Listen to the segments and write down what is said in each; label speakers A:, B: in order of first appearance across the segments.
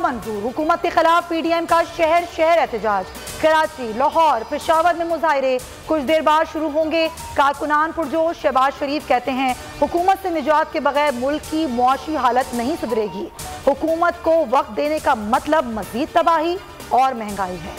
A: नामंजूर। हुकूमत के खिलाफ PDM का शहर शहर एहतजाज। कराची, लाहौर, पेशावर में मुजाहरे कुछ देर बाद शुरू होंगे। कारकुनान पुरजोश। शहबाज शरीफ कहते हैं हुकूमत से निजात के बगैर मुल्क की मुआशी हालत नहीं सुधरेगी। हुकूमत को वक्त देने का मतलब मजीद तबाही और महंगाई है।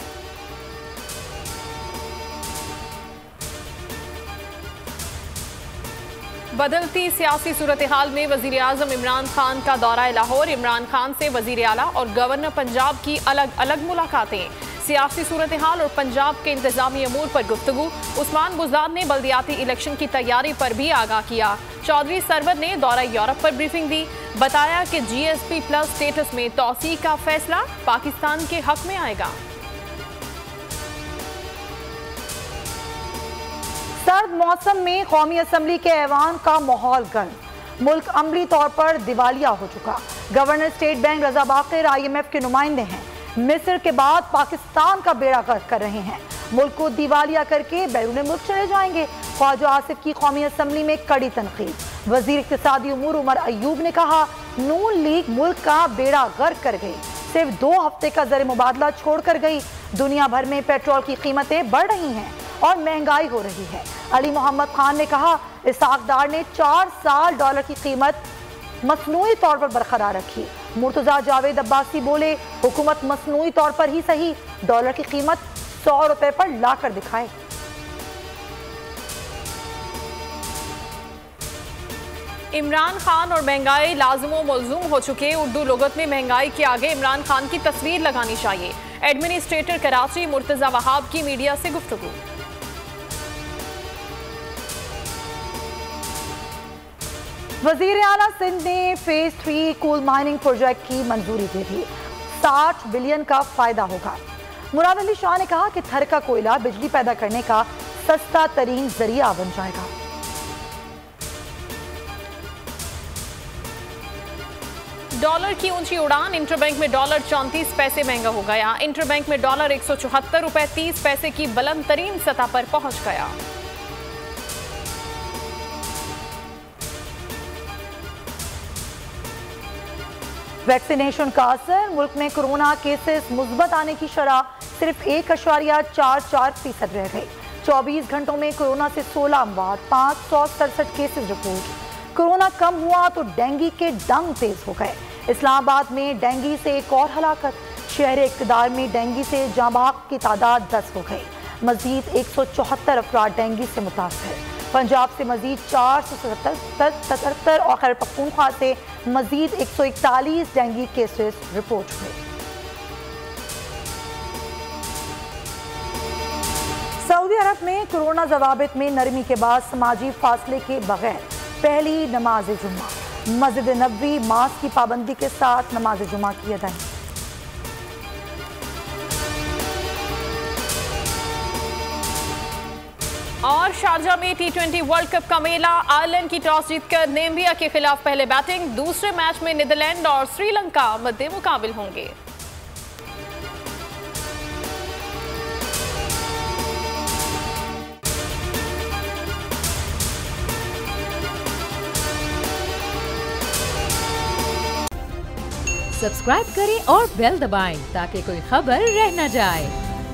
B: बदलती सियासी सूरत हाल में वजीर आजम इमरान खान का दौरा लाहौर। इमरान खान से वजीर आला और गवर्नर पंजाब की अलग अलग मुलाकातें। सियासी सूरत हाल और पंजाब के इंतजामी अमूर पर गुफ्तगू। उस्मान बुज़दार ने बल्दियाती इलेक्शन की तैयारी पर भी आगाह किया। चौधरी सरवर ने दौरा यूरोप पर ब्रीफिंग दी। बताया कि GSP+ स्टेटस में तौसीक का फैसला पाकिस्तान के हक में आएगा।
A: सर्द मौसम में कौमी असम्बली के ऐवान का माहौल गर्म। मुल्क अमली तौर पर दिवालिया हो चुका। गवर्नर स्टेट बैंक रजा बाकर IMF के नुमाइंदे हैं। मिस्र के बाद पाकिस्तान का बेड़ा गर्क कर रहे हैं। मुल्क को दिवालिया करके बैरून मुल्क चले जाएंगे। ख्वाजा आसिफ की कौमी असम्बली में कड़ी तनकीद। वजीर इक्तिसादी उमूर उमर अयूब ने कहा नून लीग मुल्क का बेड़ा गर्क कर गई। सिर्फ 2 हफ्ते का ज़र मुबादला छोड़ कर गई। दुनिया भर में पेट्रोल की कीमतें बढ़ रही हैं और महंगाई हो रही है। अली मोहम्मद खान ने कहा इसाक डार ने 4 साल डॉलर की कीमत मसनूई तौर पर बरकरार रखी। मुर्तजा जावेद अब्बासी बोले हुकूमत मसनूई तौर पर ही सही डॉलर की कीमत 100 रुपए पर लाकर दिखाए।
B: इमरान खान और महंगाई लाज़िम मौजूम हो चुके। उर्दू लुगत में महंगाई के आगे इमरान खान की तस्वीर लगानी चाहिए। एडमिनिस्ट्रेटर कराची मुर्तजा वहाब की मीडिया से गुफ्तगू।
A: वजीर आला सिंध ने फेज 3 कोल माइनिंग प्रोजेक्ट की मंजूरी दे दी। 60 बिलियन का फायदा होगा। मुराद अली शाह ने कहा कि थर का कोयला बिजली पैदा करने का सस्ता तरीन जरिया बन जाएगा।
B: डॉलर की ऊंची उड़ान। इंटरबैंक में डॉलर 34 पैसे महंगा हो गया। इंटरबैंक में डॉलर 174 रुपए 30 पैसे की बुलंद तरीन सतह पर पहुंच गया।
A: वैक्सीनेशन का असर। मुल्क में कोरोना केसेस मुस्बत आने की शरह सिर्फ 1.44% रह गई। 24 घंटों में कोरोना से 16 अमवात, 567 केसेस रिपोर्ट। कोरोना कम हुआ तो डेंगू के डंग तेज हो गए। इस्लामाबाद में डेंगू से एक और हलाकत। शहर इक़्तिदार में डेंगू से जांबाग की तादाद 10 हो गई। मजीद 174 अफराद डेंगू से मुतासर। पंजाब से मजीद 477 और खैबर पख्तूनख्वा से मजीद 141 डेंगू केसेस रिपोर्ट हुए। सऊदी अरब में कोरोना ज़वाबित में नरमी के बाद समाजी फासले के बगैर पहली नमाज जुम्मा। मस्जिद नबवी मास्क की पाबंदी के साथ नमाज जुम्मा की अदायगी।
B: और शारजा में T20 वर्ल्ड कप का मेला। आयरलैंड की टॉस जीतकर नामीबिया के खिलाफ पहले बैटिंग। दूसरे मैच में नीदरलैंड और श्रीलंका मद्दे मुकाबिल होंगे।
C: सब्सक्राइब करें और बेल दबाएं ताकि कोई खबर रह न जाए।